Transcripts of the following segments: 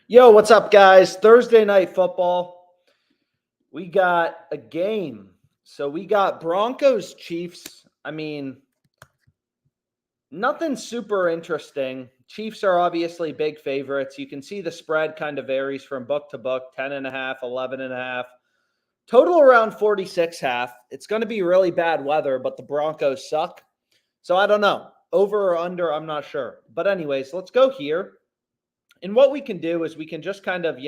Yo, what's up, guys? Thursday night football. We got a game. So we got Broncos Chiefs. I mean, nothing super interesting. Chiefs are obviously big favorites. You can see the spread kind of varies from book to book, 10.5, 11.5. Total around 46.5. It's going to be really bad weather, but the Broncos suck. So I don't know. Over or under, I'm not sure. But anyways, let's go here. And what we can do is we can just kind of,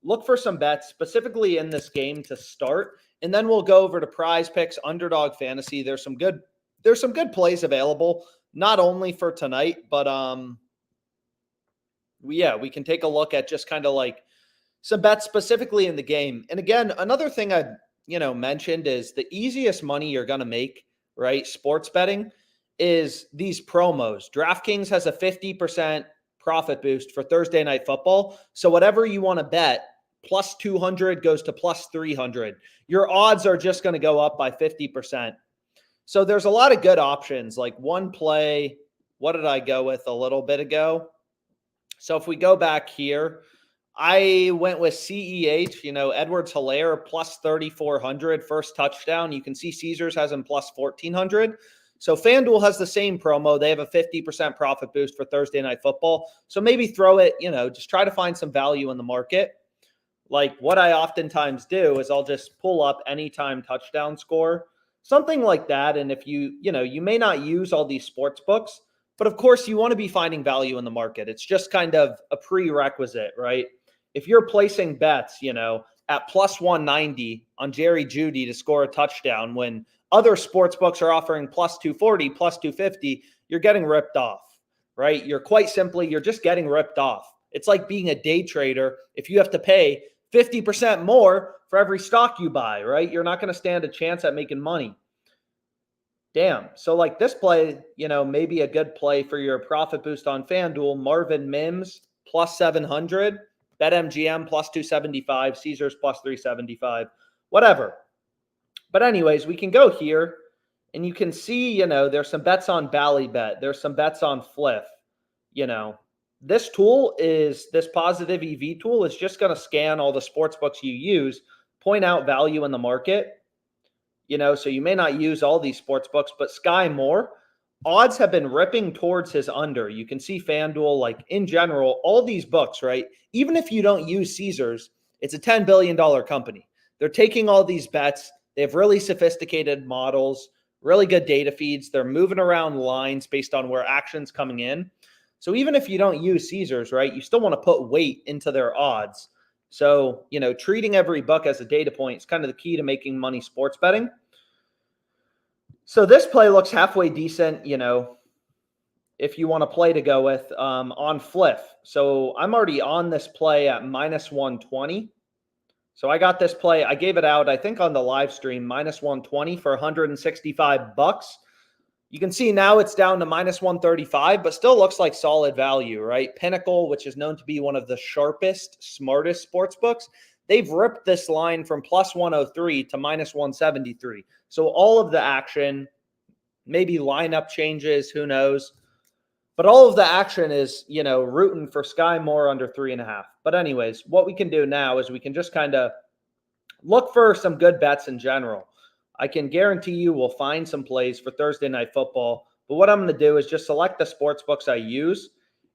look for some bets specifically in this game to start. And then we'll go over to Prize Picks, Underdog Fantasy. There's some good plays available, not only for tonight, but we can take a look at just kind of like some bets specifically in the game. And again, another thing I mentioned is the easiest money you're going to make, right? Sports betting is these promos. DraftKings has a 50% profit boost for Thursday night football. So whatever you want to bet, plus 200 goes to plus 300. Your odds are just going to go up by 50%. So there's a lot of good options. Like one play, what did I go with a little bit ago? So if we go back here, I went with CEH, Edwards-Helaire, plus 3,400, first touchdown. You can see Caesars has him plus 1,400. So FanDuel has the same promo. They have a 50% profit boost for Thursday night football. So maybe throw it, just try to find some value in the market. Like what I oftentimes do is I'll just pull up anytime touchdown score, something like that. And if you may not use all these sports books, but of course you want to be finding value in the market. It's just kind of a prerequisite, right? If you're placing bets, at plus 190 on Jerry Jeudy to score a touchdown when other sports books are offering plus 240, plus 250, you're getting ripped off, right? You're just getting ripped off. It's like being a day trader. If you have to pay 50% more for every stock you buy, right? You're not going to stand a chance at making money. Damn. So like this play, maybe a good play for your profit boost on FanDuel. Marvin Mims plus 700, BetMGM plus 275, Caesars plus 375, whatever. But anyways, we can go here and you can see, there's some bets on Ballybet. There's some bets on Fliff. This positive EV tool is just going to scan all the sports books you use, point out value in the market. So you may not use all these sports books, but Sky Moore, odds have been ripping towards his under. You can see FanDuel, like in general, all these books, right? Even if you don't use Caesars, it's a $10 billion company. They're taking all these bets. They have really sophisticated models, really good data feeds. They're moving around lines based on where action's coming in. So even if you don't use Caesars, right, you still want to put weight into their odds. So, treating every book as a data point is kind of the key to making money sports betting. So this play looks halfway decent, if you want to play to go with on Fliff. So I'm already on this play at minus 120. So I got this play. I gave it out, I think, on the live stream, minus 120 for 165 bucks. You can see now it's down to minus 135, but still looks like solid value, right? Pinnacle, which is known to be one of the sharpest, smartest sports books, they've ripped this line from plus 103 to minus 173. So all of the action, maybe lineup changes, who knows? But all of the action is, rooting for Sky Moore under 3.5. But anyways, what we can do now is we can just kind of look for some good bets in general. I can guarantee you we'll find some plays for Thursday night football. But what I'm going to do is just select the sports books I use,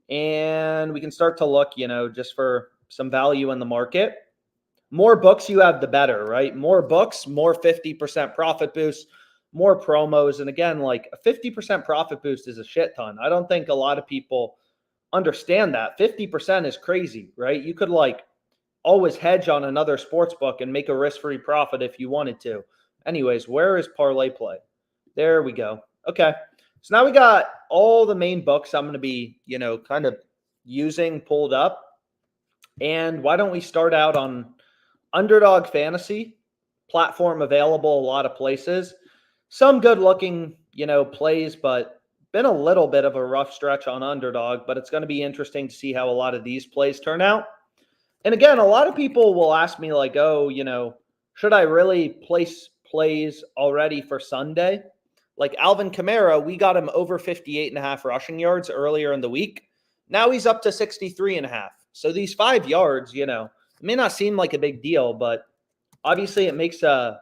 and we can start to look, just for some value in the market. More books you have, the better, right? More books, more 50% profit boost, more promos. And again, like a 50% profit boost is a shit ton. I don't think a lot of people understand that. 50% is crazy, right? You could always hedge on another sports book and make a risk-free profit if you wanted to. Anyways, where is ParlayPlay? There we go. Okay. So now we got all the main books I'm going to be, kind of using pulled up. And why don't we start out on Underdog Fantasy, platform available a lot of places. Some good looking, plays, but been a little bit of a rough stretch on Underdog, but it's going to be interesting to see how a lot of these plays turn out. And again, a lot of people will ask me like, oh, should I really place plays already for Sunday? Like Alvin Kamara, we got him over 58.5 rushing yards earlier in the week. Now he's up to 63.5. So these 5 yards, it may not seem like a big deal, but obviously it makes a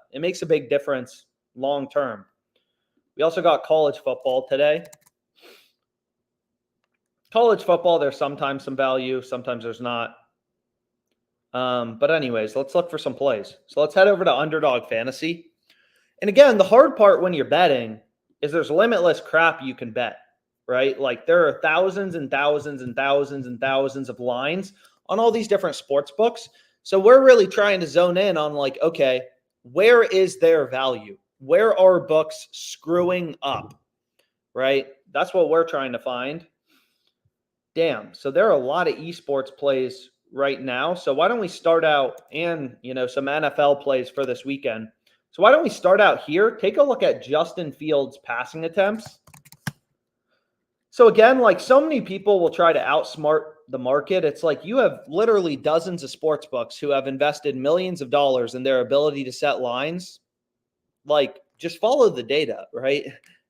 big difference long term. We also got college football today. College football, there's sometimes some value, sometimes there's not. But anyways, let's look for some plays. So let's head over to Underdog Fantasy. And again, the hard part when you're betting is there's limitless crap you can bet, right? Like there are thousands and thousands and thousands and thousands of lines on all these different sports books. So we're really trying to zone in on like, okay, where is their value? Where are books screwing up, right? That's what we're trying to find. Damn. So there are a lot of esports plays right now. So why don't we start out and, some NFL plays for this weekend. So why don't we start out here? Take a look at Justin Fields' passing attempts. So again, like so many people will try to outsmart the market. It's like you have literally dozens of sports books who have invested millions of dollars in their ability to set lines. Like just follow the data, right?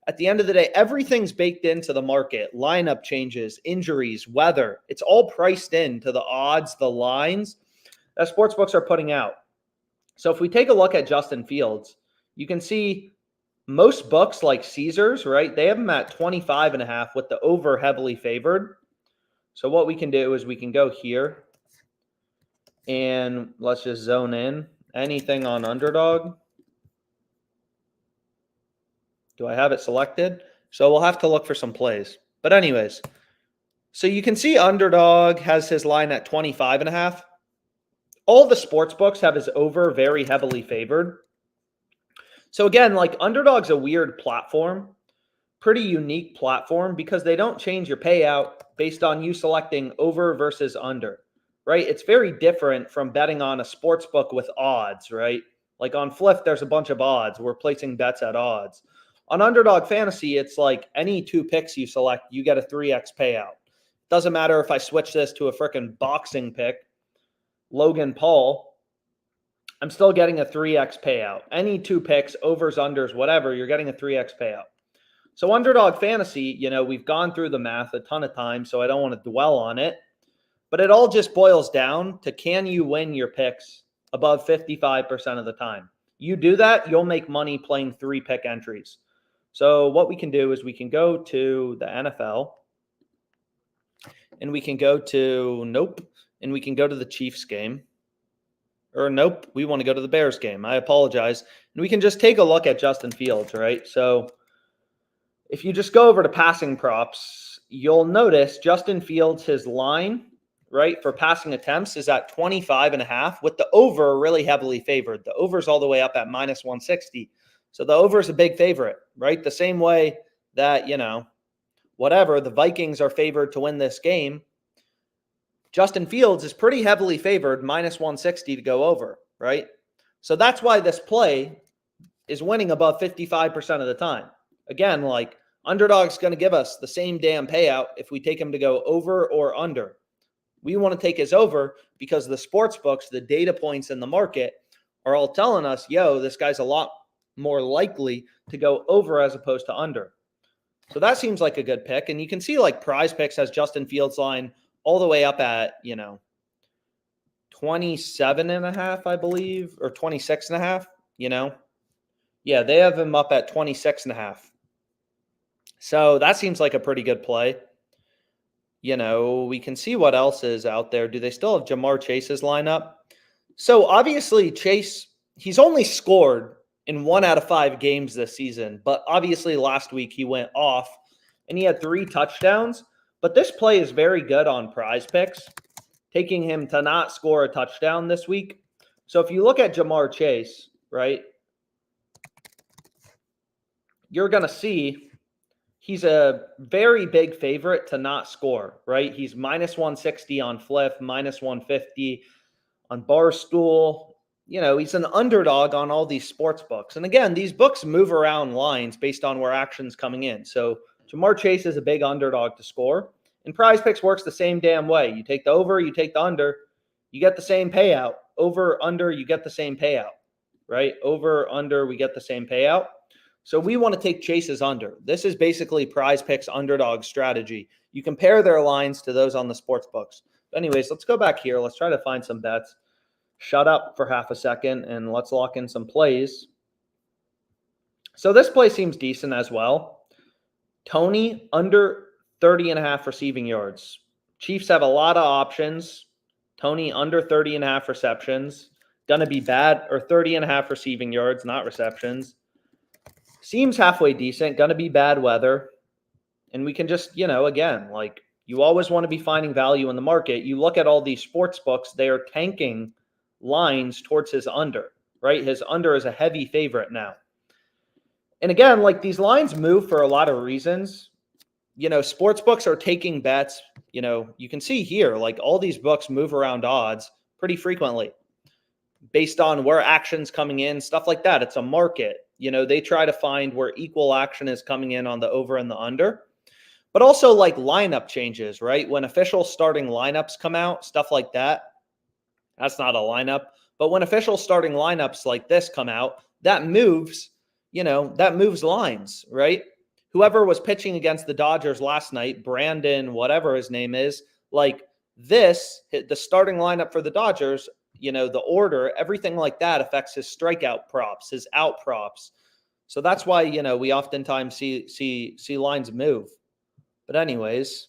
At the end of the day, everything's baked into the market. Lineup changes, injuries, weather. It's all priced into the odds, the lines that sports books are putting out. So if we take a look at Justin Fields, you can see most books like Caesars, right? They have him at 25.5 with the over heavily favored. So what we can do is we can go here and let's just zone in. Anything on Underdog. Do I have it selected? So we'll have to look for some plays. But anyways, so you can see Underdog has his line at 25.5. All the sports books have his over very heavily favored. So again, like Underdog's a weird platform, pretty unique platform because they don't change your payout based on you selecting over versus under, right? It's very different from betting on a sports book with odds, right? Like on Fliff, there's a bunch of odds. We're placing bets at odds. On Underdog Fantasy, it's like any 2 picks you select, you get a 3x payout. Doesn't matter if I switch this to a freaking boxing pick, Logan Paul, I'm still getting a 3x payout. Any 2 picks, overs, unders, whatever, you're getting a 3x payout. So Underdog Fantasy, we've gone through the math a ton of times, so I don't want to dwell on it. But it all just boils down to can you win your picks above 55% of the time? You do that, you'll make money playing 3-pick entries. So what we can do is we can go to the NFL and we can go to, and we can go to the Chiefs game. Or nope, we want to go to the Bears game. I apologize. And we can just take a look at Justin Fields, right? So if you just go over to passing props, you'll notice Justin Fields, his line, right, for passing attempts is at 25.5 with the over really heavily favored. The over's all the way up at minus 160. So the over is a big favorite, right? The same way that, whatever, the Vikings are favored to win this game. Justin Fields is pretty heavily favored, minus 160 to go over, right? So that's why this play is winning above 55% of the time. Again, like Underdog's going to give us the same damn payout if we take him to go over or under. We want to take his over because the sports books, the data points in the market are all telling us, yo, this guy's a lot more likely to go over as opposed to under. So that seems like a good pick. And you can see like Prize Picks has Justin Fields line all the way up at, 27.5, I believe, or 26.5, Yeah, they have him up at 26.5. So that seems like a pretty good play. We can see what else is out there. Do they still have Jamar Chase's lineup? So obviously Chase, he's only scored in 1 out of 5 games this season, but obviously last week he went off and he had 3 touchdowns. But this play is very good on Prize Picks, taking him to not score a touchdown this week. So if you look at Jamar Chase, right, you're going to see he's a very big favorite to not score, right? He's minus 160 on Fliff, minus 150 on Barstool. He's an underdog on all these sports books. And again, these books move around lines based on where action's coming in. So Jamar Chase is a big underdog to score. And Prize Picks works the same damn way. You take the over, you take the under, you get the same payout. Over, under, you get the same payout, right? Over, under, we get the same payout. So we want to take Chase's under. This is basically Prize Picks underdog strategy. You compare their lines to those on the sports books. Anyways, let's go back here. Let's try to find some bets. Shut up for half a second, and let's lock in some plays. So this play seems decent as well. Tony under 30.5 receiving yards. Chiefs have a lot of options. Tony under 30.5 receptions. Gonna be bad, or 30.5 receiving yards, not receptions. Seems halfway decent. Gonna be bad weather. And we can just, again, like, you always want to be finding value in the market. You look at all these sports books, they are tanking lines towards his under, right? His under is a heavy favorite now. And again, like, these lines move for a lot of reasons. Sports books are taking bets. You can see here, like, all these books move around odds pretty frequently based on where action's coming in, stuff like that. It's a market. They try to find where equal action is coming in on the over and the under. But also, like, lineup changes, right? When official starting lineups come out, stuff like that. That's not a lineup. But when official starting lineups like this come out, that moves, that moves lines, right? Whoever was pitching against the Dodgers last night, Brandon, whatever his name is, like this, the starting lineup for the Dodgers, the order, everything like that affects his strikeout props, his out props. So that's why, we oftentimes see lines move. But anyways,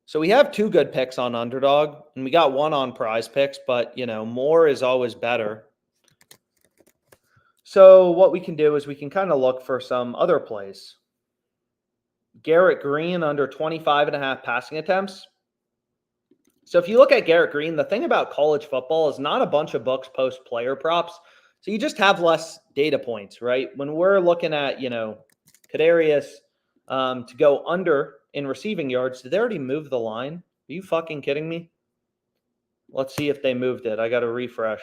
so we have 2 good picks on Underdog, and we got 1 on Prize Picks, but, more is always better. So what we can do is we can kind of look for some other plays. Garrett Green under 25.5 passing attempts. So if you look at Garrett Green, the thing about college football is not a bunch of books post player props. So you just have less data points, right? When we're looking at, Kadarius to go under in receiving yards, did they already move the line? Are you fucking kidding me? Let's see if they moved it. I got to refresh.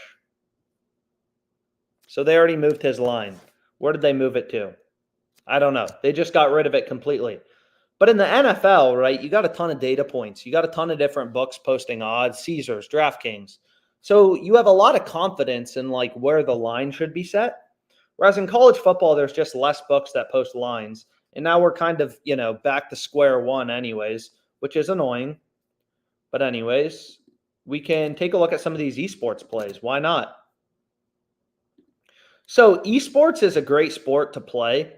So they already moved his line. Where did they move it to? I don't know. They just got rid of it completely. But in the NFL, right, you got a ton of data points. You got a ton of different books posting odds, Caesars, DraftKings. So you have a lot of confidence in, like, where the line should be set. Whereas in college football, there's just less books that post lines. And now we're kind of, back to square one anyways, which is annoying. But anyways, we can take a look at some of these esports plays. Why not? So esports is a great sport to play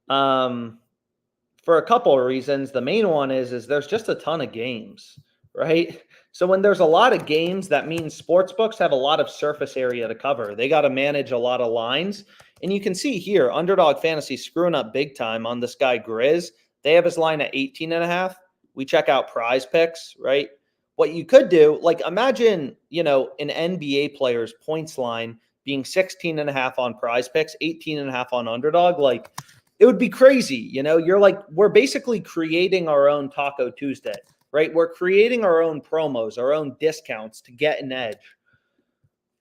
for a couple of reasons. The main one is there's just a ton of games, right? So when there's a lot of games, that means sports books have a lot of surface area to cover. They got to manage a lot of lines. And you can see here, Underdog Fantasy screwing up big time on this guy, Grizz. They have his line at 18.5. We check out Prize Picks, right? What you could do, like, imagine, an NBA player's points line being 16.5 on Prize Picks, 18.5 on Underdog. Like, it would be crazy. You're like, we're basically creating our own Taco Tuesday, right? We're creating our own promos, our own discounts to get an edge.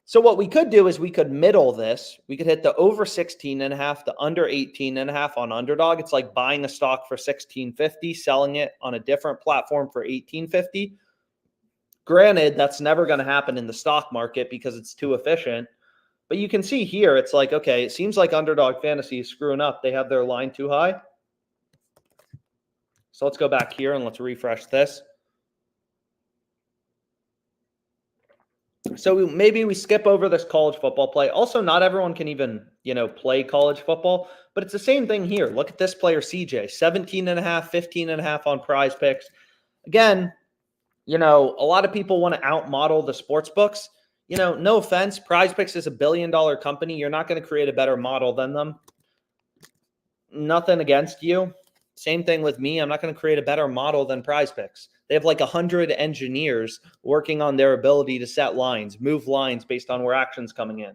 So what we could do is we could middle this. We could hit the over 16.5, the under 18.5 on Underdog. It's like buying a stock for $16.50, selling it on a different platform for $18.50. Granted, that's never going to happen in the stock market because it's too efficient. But you can see here, it's like, okay, it seems like Underdog Fantasy is screwing up. They have their line too high. So let's go back here and let's refresh this. So maybe we skip over this college football play. Also, not everyone can even, play college football, but it's the same thing here. Look at this player, CJ, 17.5, 15.5 on Prize Picks. Again, a lot of people want to outmodel the sports books. No offense, Prize Picks is $1 billion company. You're not going to create a better model than them. Nothing against you. Same thing with me. I'm not going to create a better model than Prize Picks. They have like 100 engineers working on their ability to set lines, move lines based on where action's coming in.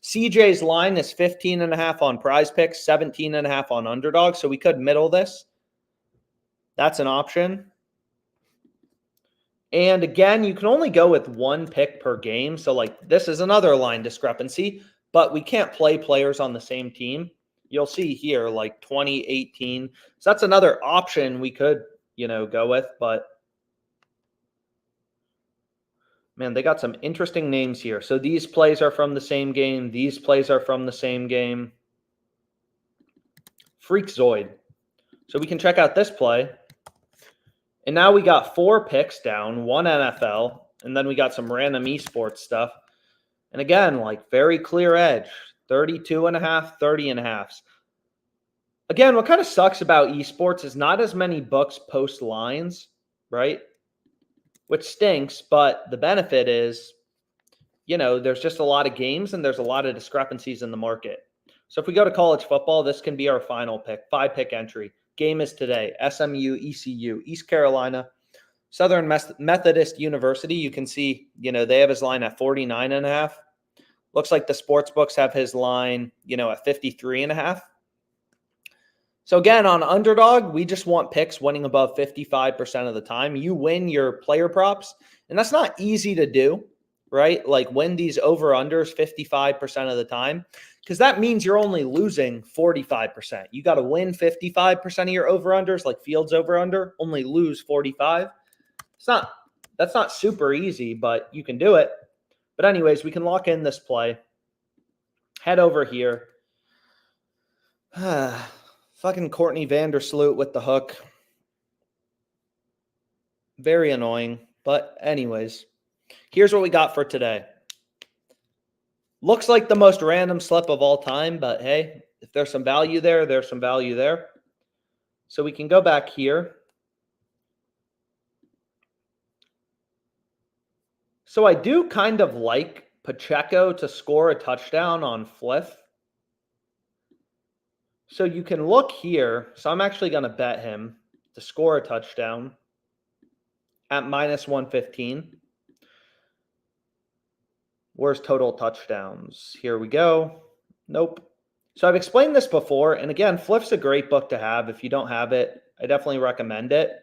CJ's line is 15.5 on Prize Picks, 17.5 on Underdog. So we could middle this. That's an option. And again, you can only go with 1 pick per game. So, like, this is another line discrepancy, but we can't play players on the same team. You'll see here, like 2018. So that's another option we could, go with. But, man, they got some interesting names here. So these plays are from the same game. These plays are from the same game. Freakzoid. So we can check out this play. And now we got 4 picks down, 1 NFL, and then we got some random esports stuff. And again, like very clear edge, 32.5, 30.5. Again, what kind of sucks about esports is not as many books post lines, right? Which stinks, but the benefit is, there's just a lot of games and there's a lot of discrepancies in the market. So if we go to college football, this can be our final pick, 5-pick entry. Game is today, SMU, ECU, East Carolina, Southern Methodist University. You can see, they have his line at 49.5. Looks like the sports books have his line, at 53.5. So again, on Underdog, we just want picks winning above 55% of the time. You win your player props, and that's not easy to do, right? Like win these over-unders 55% of the time, because that means you're only losing 45%. You got to win 55% of your over-unders, like Fields over-under, only lose 45. That's not super easy, but you can do it. But anyways, we can lock in this play. Head over here. Fucking Courtney Vandersloot with the hook. Very annoying. But anyways, here's what we got for today. Looks like the most random slip of all time, but hey, if there's some value there, there's some value there. So we can go back here. So I do kind of like Pacheco to score a touchdown on Fliff. So you can look here. So I'm actually going to bet him to score a touchdown at -115. Where's total touchdowns? Here we go. Nope. So I've explained this before. And again, Fliff's a great book to have. If you don't have it, I definitely recommend it.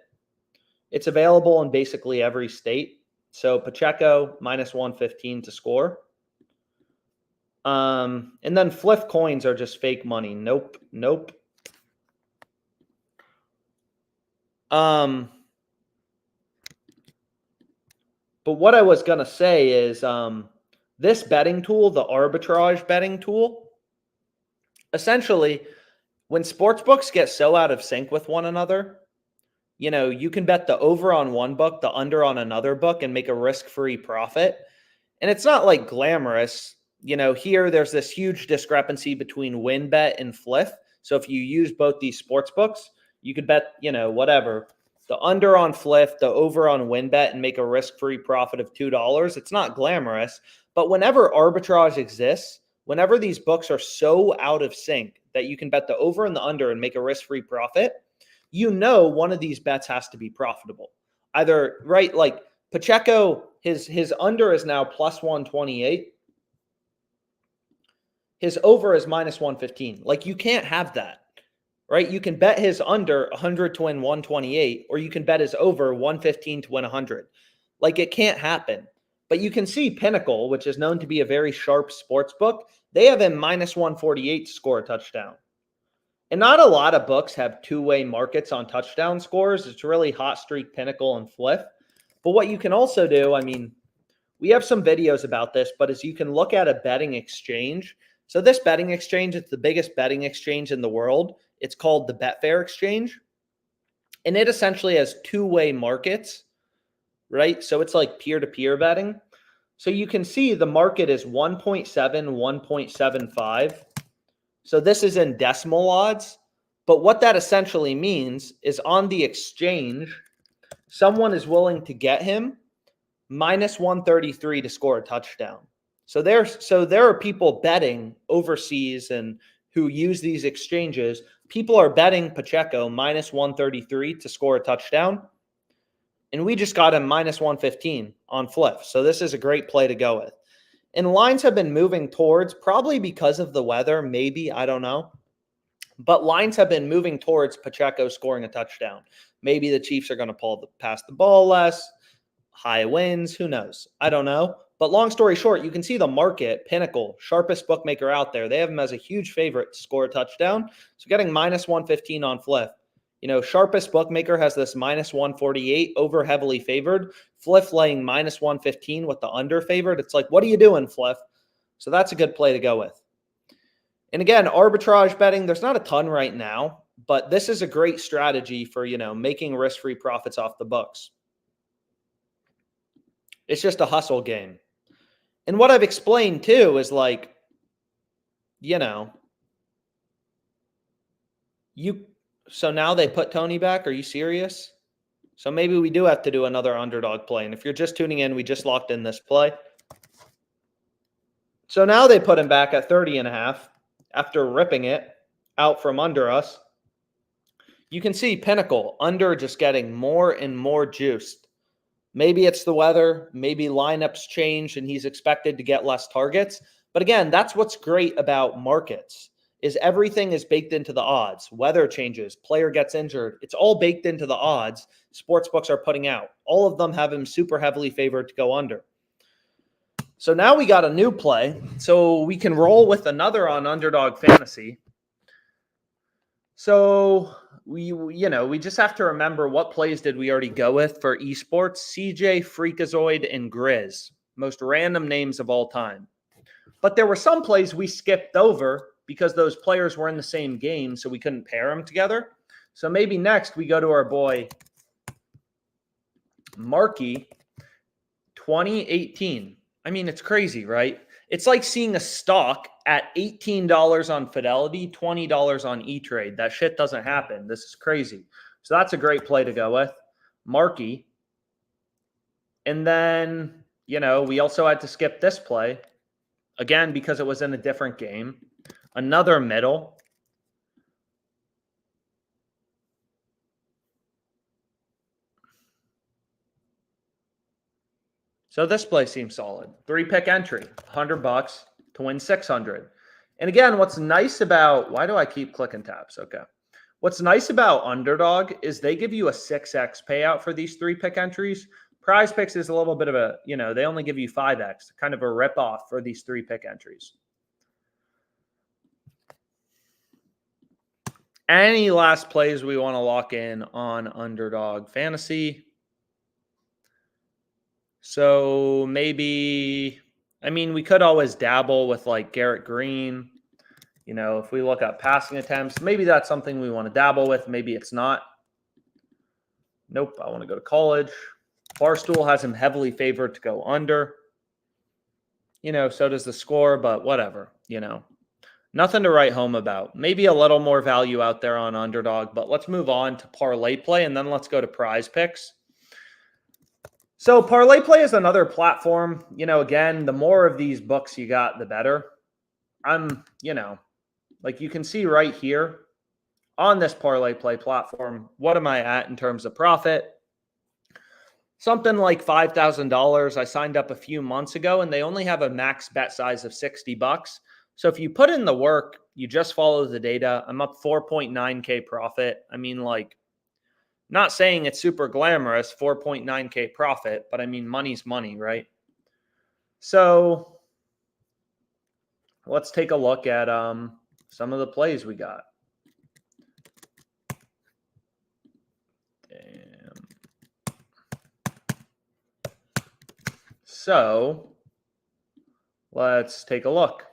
It's available in basically every state. So Pacheco, -115 to score. And then Fliff coins are just fake money. Nope. But what I was going to say is this betting tool, the arbitrage betting tool, essentially, when sportsbooks get so out of sync with one another, you can bet the over on one book, the under on another book, and make a risk-free profit. And it's not like glamorous. Here there's this huge discrepancy between WinBet and Fliff. So if you use both these sports books, you could bet, whatever, the under on Fliff, the over on WinBet, and make a risk-free profit of $2. It's not glamorous, but whenever arbitrage exists, whenever these books are so out of sync that you can bet the over and the under and make a risk-free profit, one of these bets has to be profitable. Either, right, like Pacheco, his under is now +128. His over is -115. Like, you can't have that, right? You can bet his under 100 to win 128, or you can bet his over 115 to win 100. Like, it can't happen. But you can see Pinnacle, which is known to be a very sharp sports book, they have him -148 to score a touchdown. And not a lot of books have two-way markets on touchdown scores. It's really Hot Streak, Pinnacle, and Fliff. But what you can also do, we have some videos about this, but as you can look at a betting exchange. So this betting exchange, it's the biggest betting exchange in the world. It's called the Betfair Exchange. And it essentially has two-way markets, right? So it's like peer-to-peer betting. So you can see the market is 1.7, 1.75. So this is in decimal odds. But what that essentially means is on the exchange, someone is willing to get him -133 to score a touchdown. So there are people betting overseas and who use these exchanges. People are betting Pacheco -133 to score a touchdown. And we just got him -115 on Fliff. So this is a great play to go with. And lines have been moving towards, probably because of the weather, maybe, I don't know. But lines have been moving towards Pacheco scoring a touchdown. Maybe the Chiefs are going to pass the ball less, high wins, who knows? I don't know. But long story short, you can see the market, Pinnacle, sharpest bookmaker out there. They have him as a huge favorite to score a touchdown. So getting -115 on Fliff. Sharpest bookmaker has this -148 over heavily favored. Fliff laying -115 with the under favored. It's like, what are you doing, Fliff? So that's a good play to go with. And again, arbitrage betting, there's not a ton right now, But this is a great strategy for, making risk-free profits off the books. It's just a hustle game. And what I've explained too is like, so now they put Tony back. Are you serious? So maybe we do have to do another underdog play. And if you're just tuning in, we just locked in this play. So now they put him back at 30.5 after ripping it out from under us. You can see Pinnacle under just getting more and more juiced. Maybe it's the weather, maybe lineups change and he's expected to get less targets. But again, that's what's great about markets is everything is baked into the odds. Weather changes, player gets injured. It's all baked into the odds sportsbooks are putting out. All of them have him super heavily favored to go under. So now we got a new play. So we can roll with another on Underdog Fantasy. So we just have to remember what plays did we already go with for esports. CJ, Freakazoid, and Grizz. Most random names of all time. But there were some plays we skipped over because those players were in the same game, so we couldn't pair them together. So maybe next we go to our boy Marky 2018. I mean, it's crazy, right? It's like seeing a stock at $18 on Fidelity, $20 on E-Trade. That shit doesn't happen. This is crazy. So that's a great play to go with. Marky. And then, we also had to skip this play. Again, because it was in a different game. Another middle. So this play seems solid. 3-pick entry, $100 to win 600. And again, what's nice about, why do I keep clicking tabs? Okay. What's nice about Underdog is they give you a 6x payout for these 3-pick entries. Prize Picks is a little bit of a, they only give you 5x, kind of a ripoff for these 3-pick entries. Any last plays we want to lock in on Underdog Fantasy? So maybe, we could always dabble with like Garrett Green. If we look at passing attempts, maybe that's something we want to dabble with. Maybe it's not. Nope, I want to go to college. Barstool has him heavily favored to go under. So does the score, but whatever, Nothing to write home about. Maybe a little more value out there on Underdog, but let's move on to ParlayPlay, and then let's go to Prize Picks. So ParlayPlay is another platform. Again, the more of these books you got, the better. Like you can see right here on this ParlayPlay platform, what am I at in terms of profit? Something like $5,000. I signed up a few months ago, and they only have a max bet size of $60. So if you put in the work, you just follow the data. I'm up 4.9K profit. Not saying it's super glamorous, 4.9K profit, but money's money, right? So let's take a look at some of the plays we got. Damn. So let's take a look.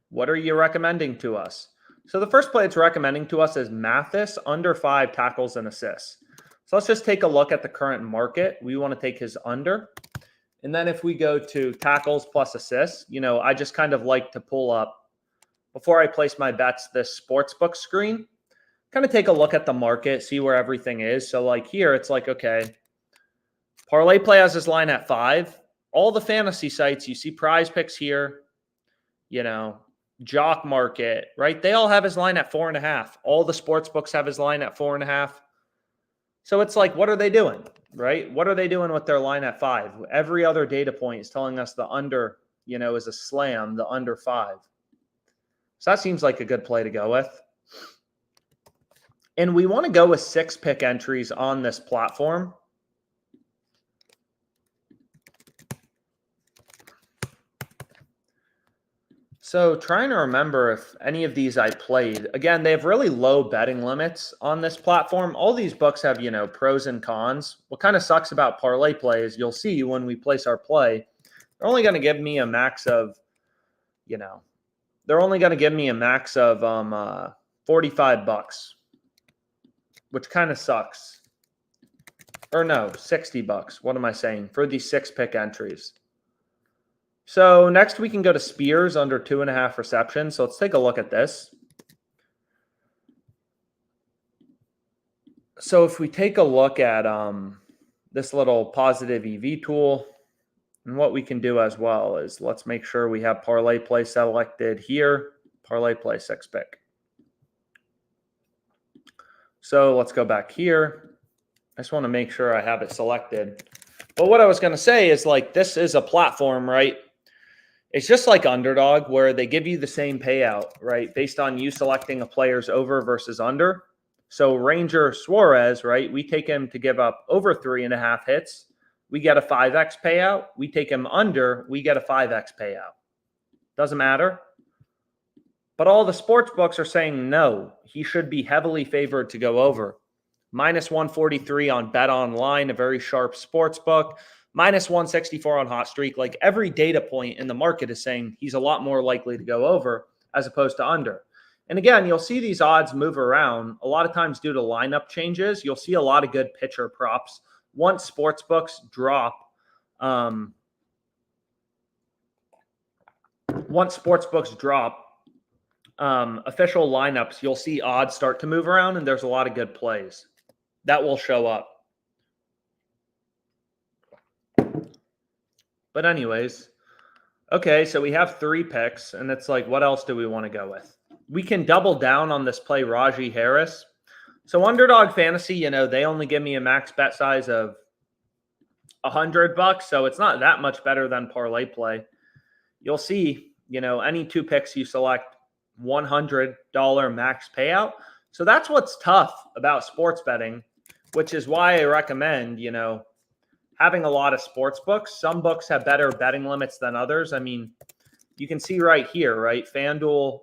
What are you recommending to us? So the first play it's recommending to us is Mathis under 5 tackles and assists. So let's just take a look at the current market. We want to take his under. And then if we go to tackles plus assists, I just kind of like to pull up, before I place my bets, this sportsbook screen, kind of take a look at the market, see where everything is. So like here, it's like, okay, ParlayPlay has his line at 5. All the fantasy sites, you see Prize Picks here, Jock Market, right? They all have his line at 4.5. All the sports books have his line at 4.5. So it's like, what are they doing, right? What are they doing with their line at 5? Every other data point is telling us the under, is a slam, the under 5. So that seems like a good play to go with. And we want to go with 6-pick entries on this platform. So trying to remember if any of these I played. Again, they have really low betting limits on this platform. All these books have, pros and cons. What kind of sucks about ParlayPlay is you'll see when we place our play, they're only going to give me a max of, $45. which kind of sucks. Or no, $60. What am I saying? For these 6-pick entries. So next we can go to Spears under 2.5 receptions. So let's take a look at this. So if we take a look at this little positive EV tool, and what we can do as well is let's make sure we have ParlayPlay selected here. ParlayPlay 6-pick. So let's go back here. I just want to make sure I have it selected. But what I was going to say is, like, this is a platform, right? It's just like Underdog, where they give you the same payout, right? Based on you selecting a player's over versus under. So Ranger Suarez, right? We take him to give up over 3.5 hits. We get a 5x payout. We take him under, we get a 5x payout. Doesn't matter. But all the sports books are saying no, he should be heavily favored to go over. -143 on Bet Online, a very sharp sports book. -164 on Hot Streak. Like, every data point in the market is saying he's a lot more likely to go over as opposed to under. And again, you'll see these odds move around a lot of times due to lineup changes. You'll see a lot of good pitcher props. Once sports books drop, official lineups, you'll see odds start to move around, and there's a lot of good plays that will show up. But anyways, okay, so we have 3 picks, and it's like, what else do we want to go with? We can double down on this play, Raji Harris. So Underdog Fantasy, you know, they only give me a max bet size of $100, so it's not that much better than ParlayPlay. You'll see, you know, any 2 picks you select, $100 max payout. So that's what's tough about sports betting, which is why I recommend, you know, having a lot of sports books. Some books have better betting limits than others. I mean, you can see right here, right? FanDuel,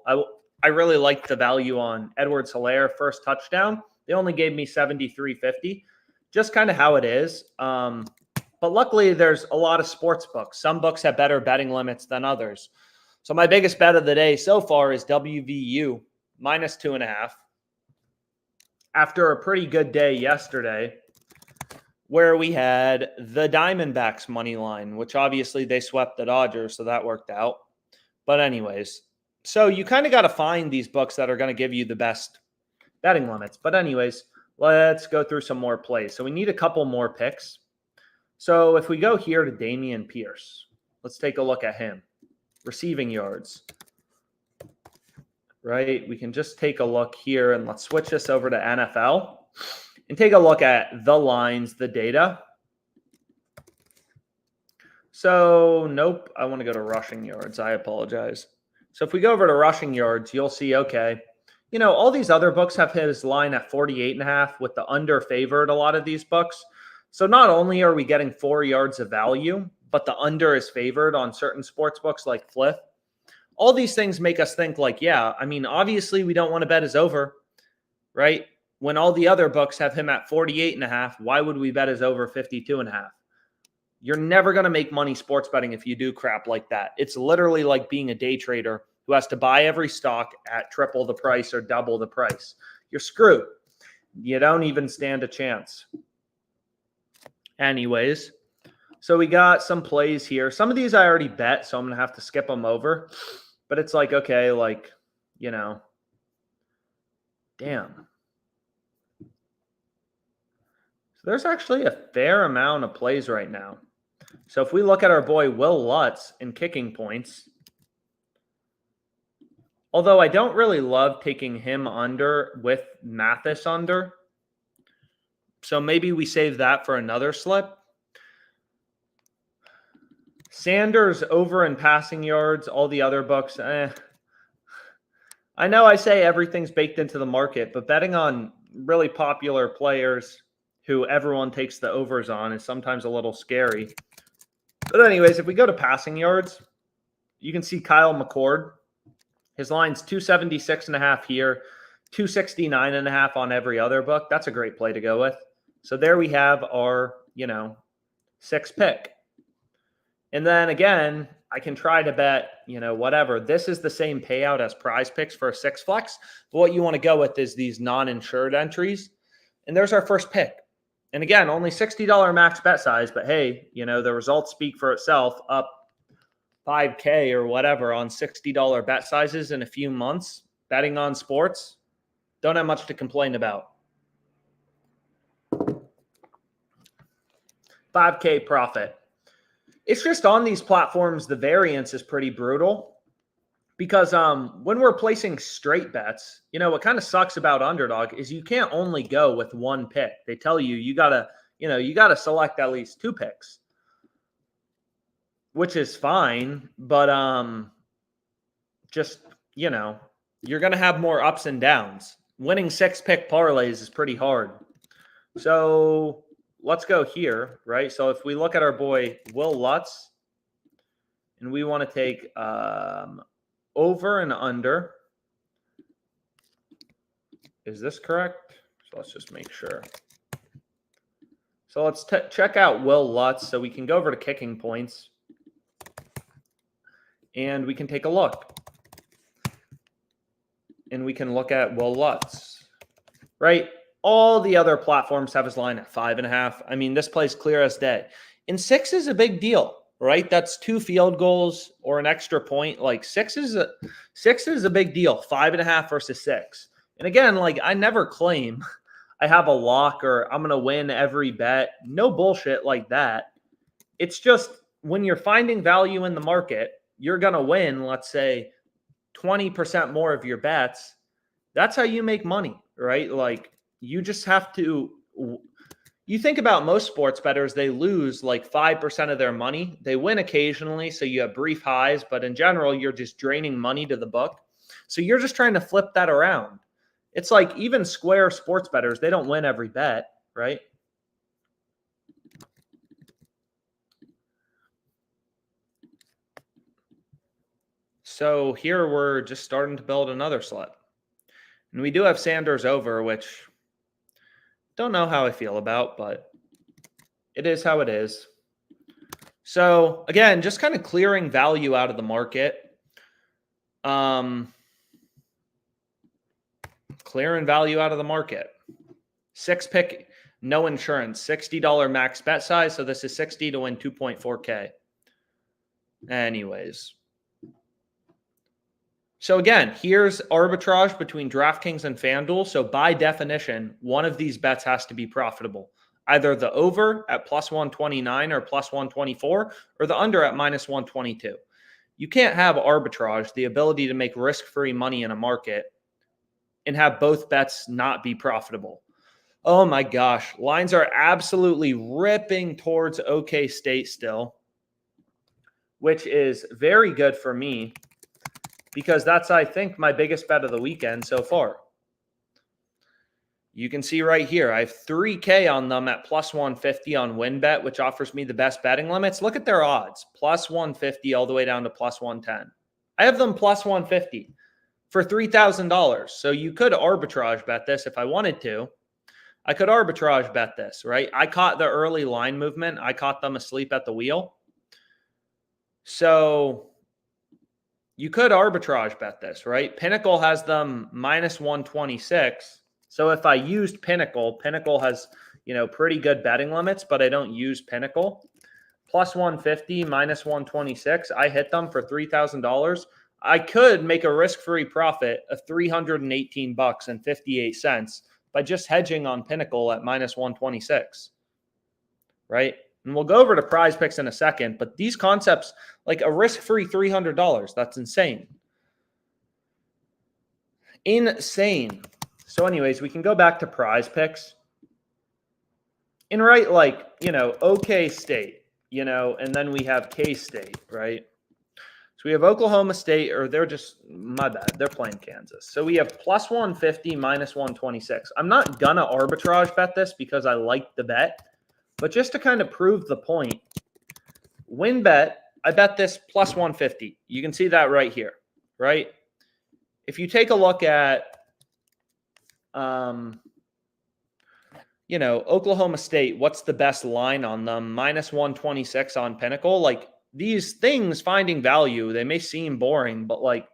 I really like the value on Edwards-Helaire first touchdown. They only gave me $73.50, just kind of how it is. But luckily, there's a lot of sports books. Some books have better betting limits than others. So my biggest bet of the day so far is WVU -2.5. After a pretty good day yesterday, where we had the Diamondbacks money line, which obviously they swept the Dodgers, so that worked out. But anyways, so you kind of got to find these books that are going to give you the best betting limits. But anyways, let's go through some more plays. So we need a couple more picks. So if we go here to Dameon Pierce, let's take a look at him. Receiving yards, right? We can just take a look here, and let's switch this over to NFL and take a look at the lines, the data. So nope, I want to go to rushing yards. I apologize. So if we go over to rushing yards, you'll see, okay, you know, all these other books have his line at 48.5 with the under favored, a lot of these books. So not only are we getting 4 yards of value, but the under is favored on certain sports books like Flip. All these things make us think like, yeah, I mean, obviously we don't want to bet his over, right? When all the other books have him at 48.5, why would we bet his over 52.5? You're never going to make money sports betting if you do crap like that. It's literally like being a day trader who has to buy every stock at triple the price or double the price. You're screwed. You don't even stand a chance. Anyways, so we got some plays here. Some of these I already bet, so I'm going to have to skip them over. But it's like, okay, like, you know, damn. So there's actually a fair amount of plays right now. So if we look at our boy Will Lutz in kicking points, although I don't really love taking him under with Mathis under, so maybe we save that for another slip. Sanders over in passing yards, all the other books, I know I say everything's baked into the market, but betting on really popular players who everyone takes the overs on is sometimes a little scary. But anyways, if we go to passing yards, you can see Kyle McCord. His line's 276.5 here, 269.5 on every other book. That's a great play to go with. So there we have our, you know, 6 pick. And then again, I can try to bet, you know, whatever. This is the same payout as prize picks for a 6 flex. But what you want to go with is these non-insured entries. And there's our first pick. And again, only $60 max bet size, but hey, the results speak for itself, up 5K or whatever on $60 bet sizes in a few months. Betting on sports, don't have much to complain about. 5K profit. It's just on these platforms, the variance is pretty brutal because when we're placing straight bets, what kind of sucks about Underdog is you can't only go with one pick. They tell you, you gotta select at least 2 picks, which is fine. But just, you're going to have more ups and downs. Winning 6-pick parlays is pretty hard. So let's go here, right? So if we look at our boy Will Lutz, and we want to take over and under. Is this correct? So let's just make sure. So let's check out Will Lutz. So we can go over to kicking points. And we can take a look. And we can look at Will Lutz, right? All the other platforms have his line at 5.5. I mean, this plays clear as day. And 6 is a big deal, right? That's 2 field goals or an extra point. Like 6 is a big deal. 5.5 versus 6. And again, like I never claim I have a lock or I'm going to win every bet. No bullshit like that. It's just when you're finding value in the market, you're going to win, let's say, 20% more of your bets. That's how you make money, right? Like you just have to, you think about most sports bettors, they lose like 5% of their money. They win occasionally, so you have brief highs, but in general, you're just draining money to the book. So you're just trying to flip that around. It's like even square sports bettors, they don't win every bet, right? So here we're just starting to build another slot. And we do have Sanders over, which don't know how I feel about, but it is how it is. So again, just kind of clearing value out of the market. Clearing value out of the market. 6-pick, no insurance, $60 max bet size. So this is 60 to win 2.4K. Anyways. So again, here's arbitrage between DraftKings and FanDuel. So by definition, one of these bets has to be profitable. Either the over at plus 129 or plus 124, or the under at minus 122. You can't have arbitrage, the ability to make risk-free money in a market, and have both bets not be profitable. Oh my gosh, lines are absolutely ripping towards OK State still, which is very good for me. Because that's, I think, my biggest bet of the weekend so far. You can see right here, I have 3K on them at plus 150 on WinBet, which offers me the best betting limits. Look at their odds, plus 150 all the way down to plus 110. I have them plus 150 for $3,000. So you could arbitrage bet this if I wanted to. I could arbitrage bet this, right? I caught the early line movement. I caught them asleep at the wheel. So you could arbitrage bet this, right? Pinnacle has them minus 126. So if I used Pinnacle has, pretty good betting limits, but I don't use Pinnacle. Plus 150, minus 126. I hit them for $3,000. I could make a risk-free profit of $318.58 by just hedging on Pinnacle at minus 126, right? And we'll go over to prize picks in a second, but these concepts, like a risk-free $300, that's insane. Insane. So anyways, we can go back to prize picks. And right, like, OK State, and then we have K-State, right? So we have Oklahoma State, or they're just, my bad, they're playing Kansas. So we have plus 150, minus 126. I'm not going to arbitrage bet this because I like the bet. But just to kind of prove the point, WinBet, I bet this plus 150. You can see that right here, right? If you take a look at, Oklahoma State, what's the best line on them? Minus 126 on Pinnacle. Like these things finding value, they may seem boring, but like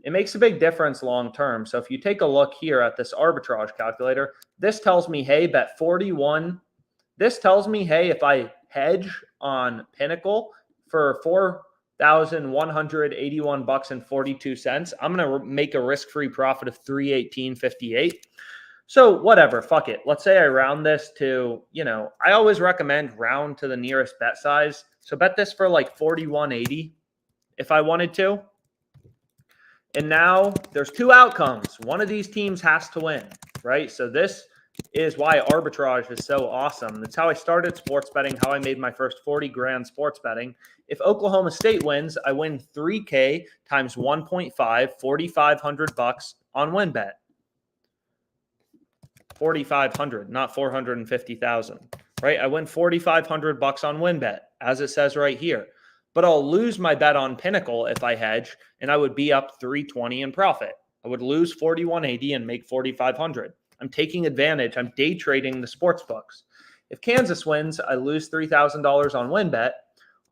It makes a big difference long term. So if you take a look here at this arbitrage calculator, this tells me, hey, bet 41. This tells me, hey, if I hedge on Pinnacle for $4,181.42, I'm going to make a risk-free profit of $318.58. So whatever, fuck it. Let's say I round this to, I always recommend round to the nearest bet size. So bet this for like 41.80 if I wanted to. And now there's two outcomes. One of these teams has to win, right? So this is why arbitrage is so awesome. That's how I started sports betting, how I made my first 40 grand sports betting. If Oklahoma State wins, I win 3K times 1.5, $4,500 on WinBet. 4,500, not 450,000, right? I win 4,500 bucks on WinBet, as it says right here. But I'll lose my bet on Pinnacle if I hedge, and I would be up 320 in profit. I would lose 41.80 and make 4,500. I'm taking advantage. I'm day trading the sports books. If Kansas wins, I lose $3,000 on WinBet.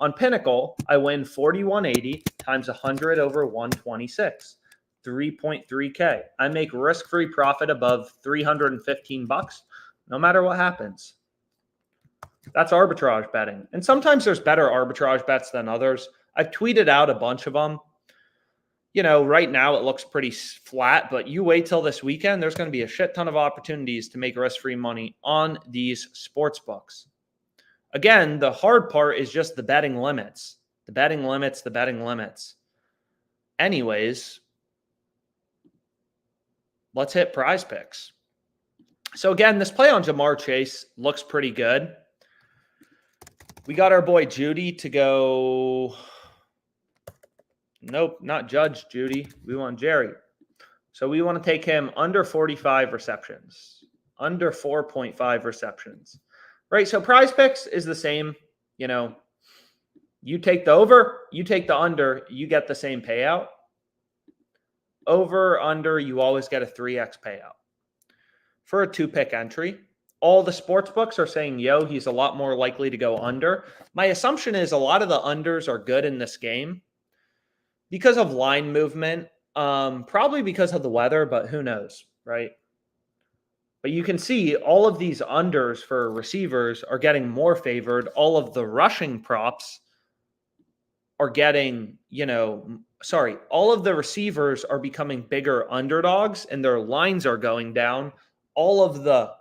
On Pinnacle, I win 41.80 times 100 over 126, 3.3K. I make risk-free profit above 315 bucks, no matter what happens. That's arbitrage betting. And sometimes there's better arbitrage bets than others. I've tweeted out a bunch of them. Right now it looks pretty flat, but you wait till this weekend, there's going to be a shit ton of opportunities to make risk-free money on these sports books. Again, the hard part is just the betting limits. The betting limits. Anyways, let's hit prize picks. So again, this play on Jamar Chase looks pretty good. We got our boy Judy to go. Nope, not Judge Judy. We want Jerry. So we want to take him under 45 receptions, under 4.5 receptions, right? So prize picks is the same. You take the over, you take the under, you get the same payout. Over, under, you always get a 3x payout. For a 2-pick entry, all the sports books are saying, he's a lot more likely to go under. My assumption is a lot of the unders are good in this game because of line movement, probably because of the weather, but who knows, right? But you can see all of these unders for receivers are getting more favored. All of the rushing props are getting, all of the receivers are becoming bigger underdogs and their lines are going down. All of the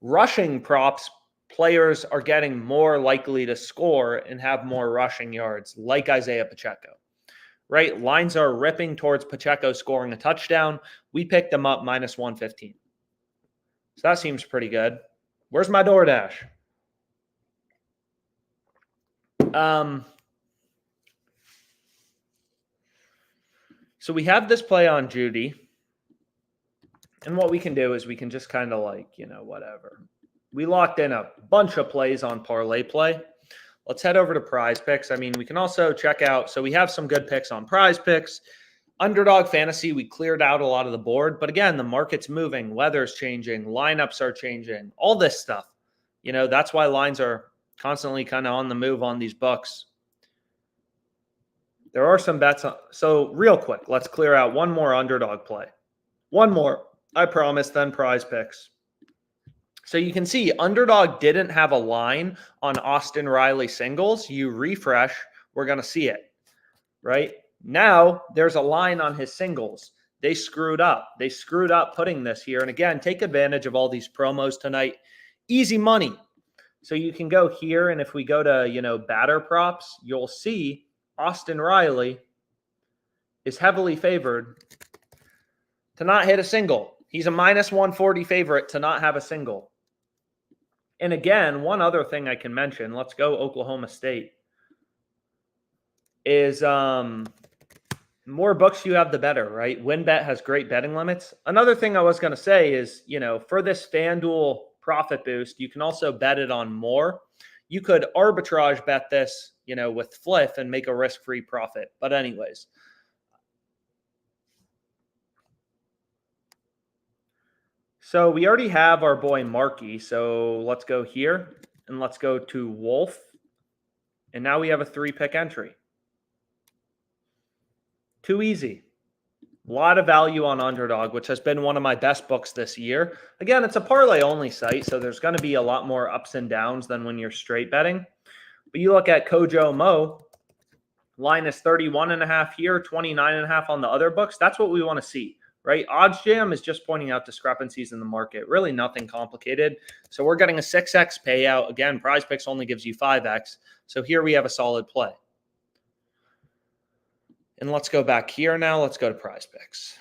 rushing props players are getting more likely to score and have more rushing yards, like Isaiah Pacheco, right? Lines are ripping towards Pacheco scoring a touchdown. We picked them up minus 115. So that seems pretty good. Where's my DoorDash? So we have this play on Judy. And what we can do is we can just kind of whatever. We locked in a bunch of plays on ParlayPlay. Let's head over to prize picks. We can also check out. So we have some good picks on prize picks. Underdog Fantasy, we cleared out a lot of the board. But again, the market's moving. Weather's changing. Lineups are changing. All this stuff. That's why lines are constantly kind of on the move on these books. There are some bets. So real quick, let's clear out one more underdog play. One more. I promise, then prize picks. So you can see Underdog didn't have a line on Austin Riley singles. You refresh, we're going to see it, right? Now there's a line on his singles. They screwed up. They screwed up putting this here. And again, take advantage of all these promos tonight. Easy money. So you can go here, and if we go to, batter props, you'll see Austin Riley is heavily favored to not hit a single. He's a minus 140 favorite to not have a single. And again, one other thing I can mention, let's go Oklahoma State, is more books you have, the better, right? WinBet has great betting limits. Another thing I was going to say is, for this FanDuel profit boost, you can also bet it on more. You could arbitrage bet this, with Fliff and make a risk-free profit. But anyways, so we already have our boy Markey. So let's go here and let's go to Wolf. And now we have a 3-pick entry. Too easy. A lot of value on Underdog, which has been one of my best books this year. Again, it's a parlay only site, so there's going to be a lot more ups and downs than when you're straight betting. But you look at Kojo Mo, line is 31.5 here, 29.5 on the other books. That's what we want to see, right? Odds Jam is just pointing out discrepancies in the market. Really nothing complicated. So we're getting a 6x payout. Again, PrizePicks only gives you 5x. So here we have a solid play. And let's go back here now. Let's go to PrizePicks.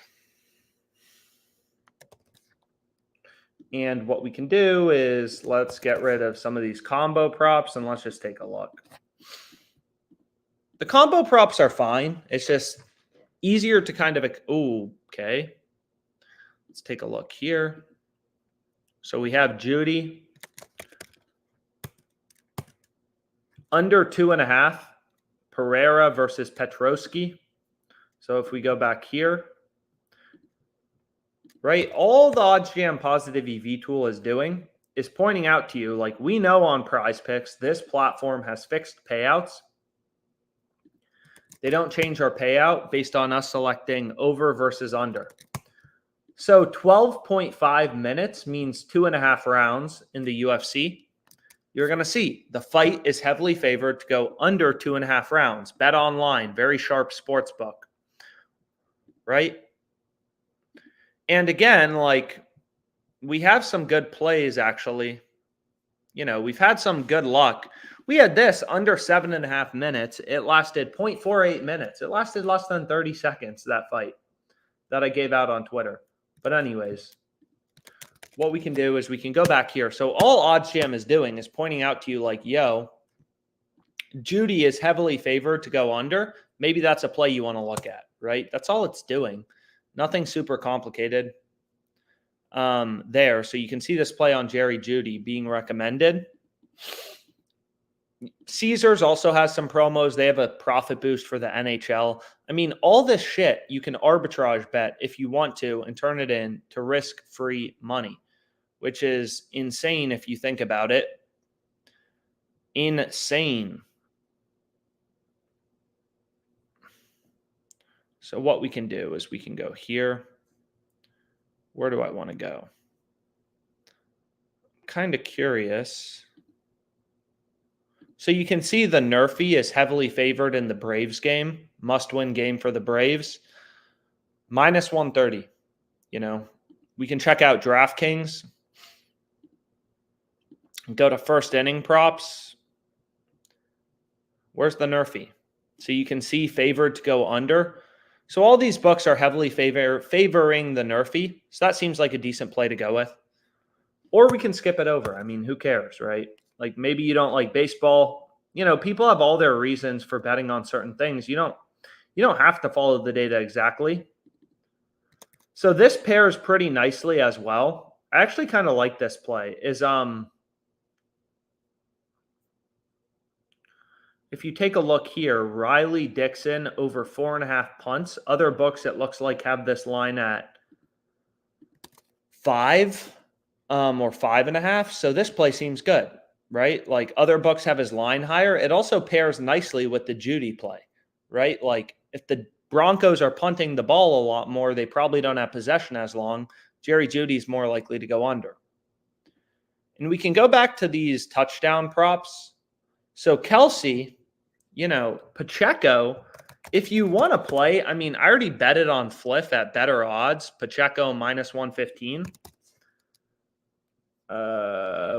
And what we can do is let's get rid of some of these combo props and let's just take a look. The combo props are fine. It's just easier to kind of, ooh, okay. Let's take a look here. So we have Judy. Under 2.5, Pereira versus Petrosky. So if we go back here, right, all the Odds Jam Positive EV tool is doing is pointing out to you, like we know on PrizePicks, this platform has fixed payouts. They don't change our payout based on us selecting over versus under. So 12.5 minutes means 2.5 rounds in the UFC. You're going to see the fight is heavily favored to go under 2.5 rounds. Bet online, very sharp sports book. Right? And again, like we have some good plays actually. You know, we've had some good luck. We had this under 7.5 minutes. It lasted 0.48 minutes. It lasted less than 30 seconds, that fight that I gave out on Twitter. But anyways, what we can do is we can go back here. So all Odds Jam is doing is pointing out to you like, yo, Judy is heavily favored to go under. Maybe that's a play you want to look at, right? That's all it's doing. Nothing super complicated there. So you can see this play on Jerry Judy being recommended. Caesars also has some promos. They have a profit boost for the NHL. I mean, all this shit you can arbitrage bet if you want to and turn it in to risk-free money, which is insane if you think about it. Insane. So what we can do is we can go here. Where do I want to go? Kind of curious. So you can see the Nerfy is heavily favored in the Braves game. Must-win game for the Braves. Minus 130. You know, we can check out DraftKings. Go to first inning props. Where's the Nerfy? So you can see favored to go under. So all these books are heavily favoring the Nerfy. So that seems like a decent play to go with. Or we can skip it over. I mean, who cares, right? Like maybe you don't like baseball. You know, people have all their reasons for betting on certain things. You don't have to follow the data exactly. So this pairs pretty nicely as well. I actually kind of like this play. If you take a look here, Riley Dixon over 4.5 punts. Other books, it looks like, have this line at 5 or 5.5. So this play seems good, right? Like other books have his line higher. It also pairs nicely with the Judy play, right? Like if the Broncos are punting the ball a lot more, they probably don't have possession as long. Jerry Judy's more likely to go under. And we can go back to these touchdown props. So Kelsey, you know, Pacheco, if you want to play, I mean, I already betted on Fliff at better odds. Pacheco minus 115.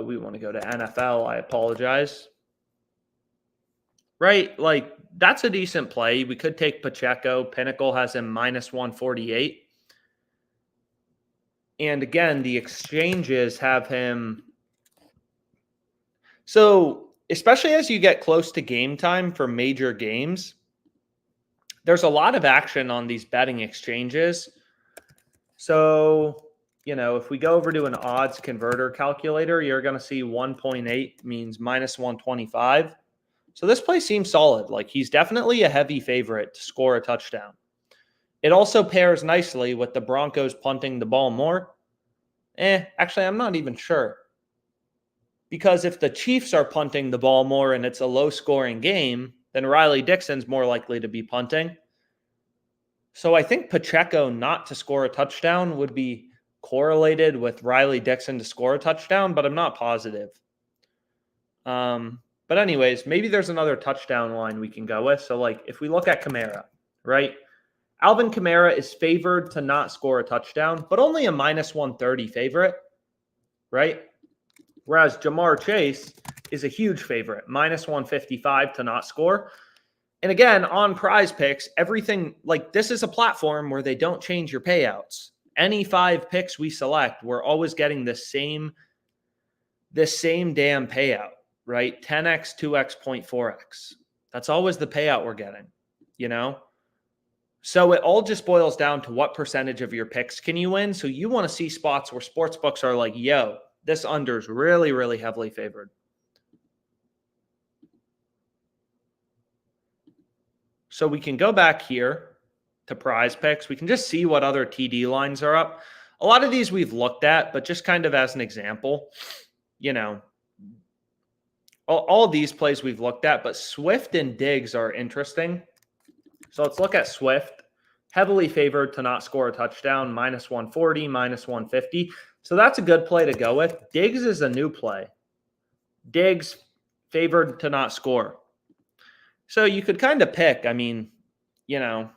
We want to go to NFL. I apologize. Right? Like, that's a decent play. We could take Pacheco. Pinnacle has him minus 148. And again, the exchanges have him. So, especially as you get close to game time for major games, there's a lot of action on these betting exchanges. So, you know, if we go over to an odds converter calculator, you're going to see 1.8 means minus 125. So this play seems solid. Like he's definitely a heavy favorite to score a touchdown. It also pairs nicely with the Broncos punting the ball more. Actually, I'm not even sure. Because if the Chiefs are punting the ball more and it's a low-scoring game, then Riley Dixon's more likely to be punting. So I think Pacheco not to score a touchdown would be correlated with Riley Dixon to score a touchdown, but I'm not positive. But anyways, maybe there's another touchdown line we can go with. So like if we look at Kamara, right? Alvin Kamara is favored to not score a touchdown, but only a minus 130 favorite, right? Whereas Jamar Chase is a huge favorite, minus 155 to not score. And again, on Prize Picks, everything like this is a platform where they don't change your payouts. Any 5 picks we select, we're always getting the same damn payout, right? 10x, 2x, 0.4x. That's always the payout we're getting, you know? So it all just boils down to what percentage of your picks can you win. So you want to see spots where sports books are like, yo, this under is really, really heavily favored. So we can go back here to Prize Picks. We can just see what other TD lines are up. A lot of these we've looked at, but just kind of as an example, you know, all these plays we've looked at, but Swift and Diggs are interesting. So let's look at Swift. Heavily favored to not score a touchdown, minus 140, minus 150. So that's a good play to go with. Diggs is a new play. Diggs favored to not score. So you could kind of pick, I mean, you know,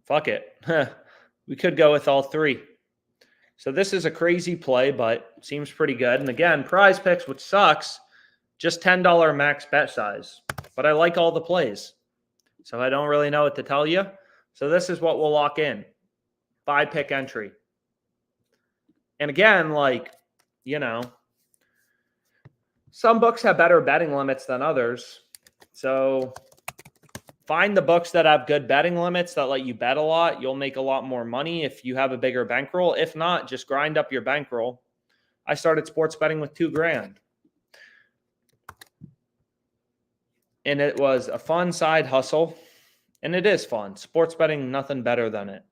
fuck it. We could go with all 3. So this is a crazy play, but seems pretty good. And again, Prize Picks, which sucks, just $10 max bet size. But I like all the plays. So I don't really know what to tell you. So this is what we'll lock in. 5-pick entry. And again, like, you know, some books have better betting limits than others. So find the books that have good betting limits that let you bet a lot. You'll make a lot more money if you have a bigger bankroll. If not, just grind up your bankroll. I started sports betting with $2,000. And it was a fun side hustle. And it is fun. Sports betting, nothing better than it.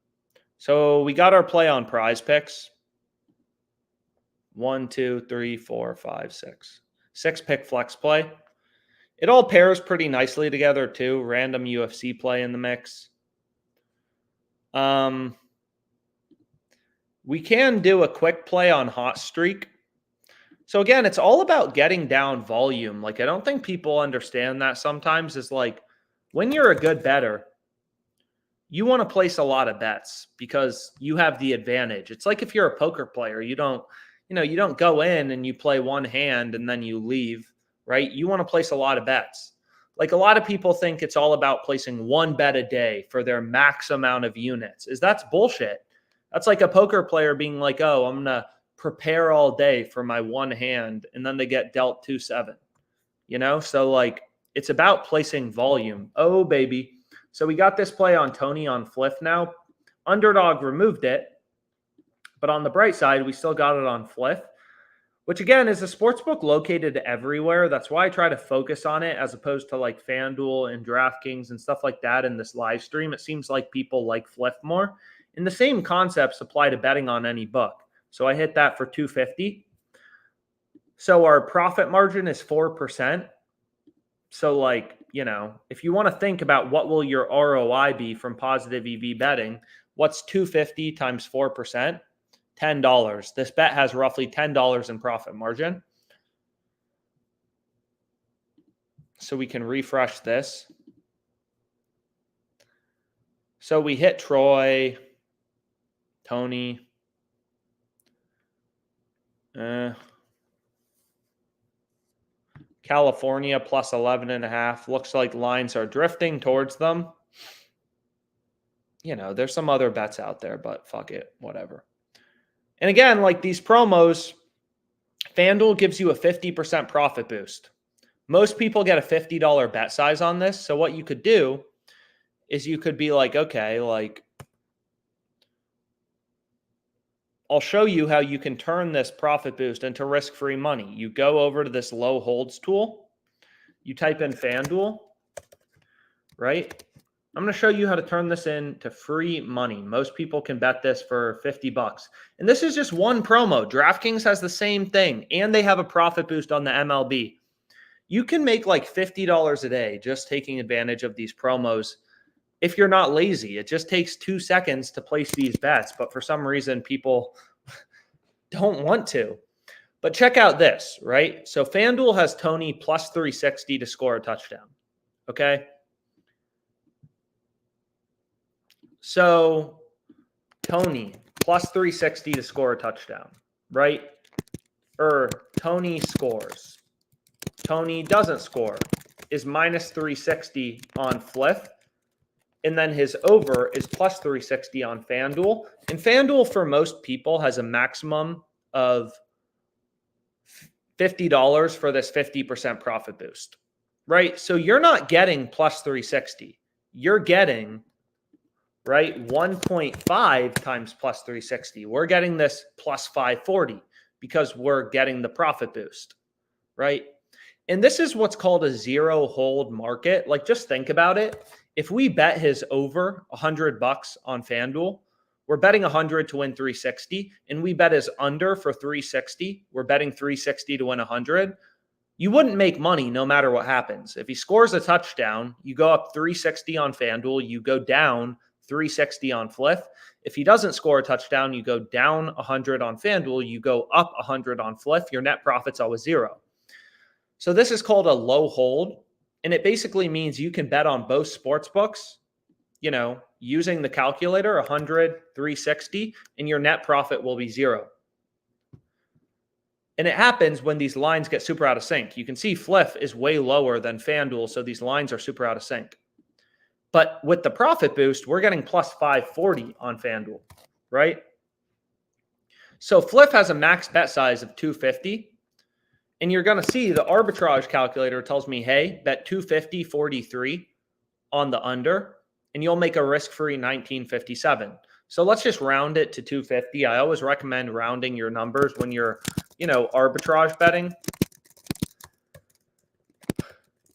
So we got our play on Prize Picks. 1, 2, 3, 4, 5, 6. 6-pick flex play. It all pairs pretty nicely together too. Random UFC play in the mix. We can do a quick play on Hot Streak. So again, it's all about getting down volume. Like I don't think people understand that sometimes is like when you're a good bettor, you want to place a lot of bets because you have the advantage. It's like if you're a poker player, you don't go in and you play one hand and then you leave, right? You want to place a lot of bets. Like a lot of people think it's all about placing one bet a day for their max amount of units. That's bullshit. That's like a poker player being like, oh, I'm going to prepare all day for my one hand. And then they get dealt 2-7, you know? So like, it's about placing volume. Oh, baby. So we got this play on Tony on Fliff now. Underdog removed it. But on the bright side, we still got it on Fliff, which again is a sportsbook located everywhere. That's why I try to focus on it as opposed to like FanDuel and DraftKings and stuff like that in this live stream. It seems like people like Fliff more. And the same concepts apply to betting on any book. So I hit that for $250. So our profit margin is 4%. So like, you know, if you want to think about what will your ROI be from positive EV betting, what's $250 times 4%? $10. This bet has roughly $10 in profit margin. So we can refresh this. So we hit Troy, Tony. California plus 11.5. Looks like lines are drifting towards them. You know, there's some other bets out there, but fuck it, whatever. And again, like these promos, FanDuel gives you a 50% profit boost. Most people get a $50 bet size on this. So what you could do is you could be like, okay, like I'll show you how you can turn this profit boost into risk-free money. You go over to this low holds tool. You type in FanDuel, right? I'm going to show you how to turn this into free money. Most people can bet this for 50 bucks. And this is just one promo. DraftKings has the same thing, and they have a profit boost on the MLB. You can make like $50 a day just taking advantage of these promos. If you're not lazy, it just takes 2 seconds to place these bets, but for some reason people don't want to. But check out this, right? So FanDuel has Tony plus 360 to score a touchdown. Okay. So Tony plus 360 to score a touchdown, right? Tony scores. Tony doesn't score, is minus 360 on Fliff. And then his over is plus 360 on FanDuel. And FanDuel, for most people, has a maximum of $50 for this 50% profit boost, right? So you're not getting plus 360. You're getting, right, 1.5 times plus 360. We're getting this plus 540 because we're getting the profit boost, right? And this is what's called a zero hold market. Like, just think about it. If we bet his over $100 on FanDuel, we're betting 100 to win 360, and we bet his under for 360. We're betting 360 to win 100. You wouldn't make money no matter what happens. If he scores a touchdown, you go up 360 on FanDuel, you go down 360 on Fliff. If he doesn't score a touchdown, you go down 100 on FanDuel, you go up 100 on Fliff. Your net profit's always zero. So this is called a low hold, and it basically means you can bet on both sports books, you know, using the calculator, 100, 360, and your net profit will be zero. And it happens when these lines get super out of sync. You can see Fliff is way lower than FanDuel, so these lines are super out of sync. But with the profit boost, we're getting plus 540 on FanDuel, right? So Fliff has a max bet size of 250. And you're going to see the arbitrage calculator tells me, hey, bet 250, 43 on the under, and you'll make a risk-free 1957. So let's just round it to 250. I always recommend rounding your numbers when you're, arbitrage betting.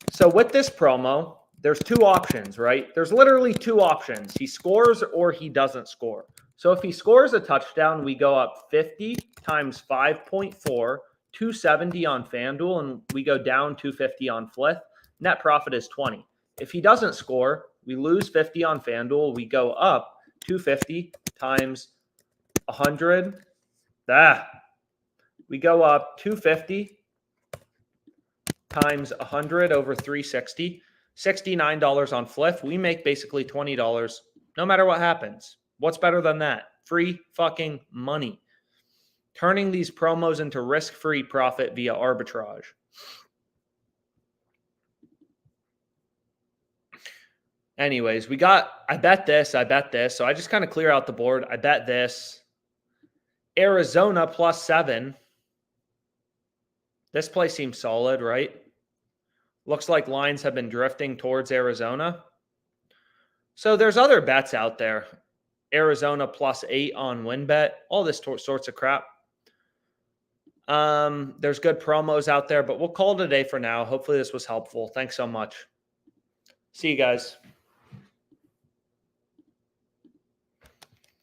So with this promo, there's two options, right? There's literally two options. He scores or he doesn't score. So if he scores a touchdown, we go up 50 times 5.4, 270 on FanDuel, and we go down 250 on Fliff. Net profit is 20. If he doesn't score, we lose 50 on FanDuel. We go up 250 times 100. We go up 250 times 100 over 360. $69 on Fliff. We make basically $20 no matter what happens. What's better than that? Free fucking money. Turning these promos into risk-free profit via arbitrage. Anyways, I bet this. So I just kind of clear out the board. I bet this. Arizona plus 7. This play seems solid, right? Looks like lines have been drifting towards Arizona. So there's other bets out there. Arizona plus 8 on WinBet. All this sorts of crap. There's good promos out there, but we'll call it a day for now. Hopefully this was helpful. Thanks so much. See you guys.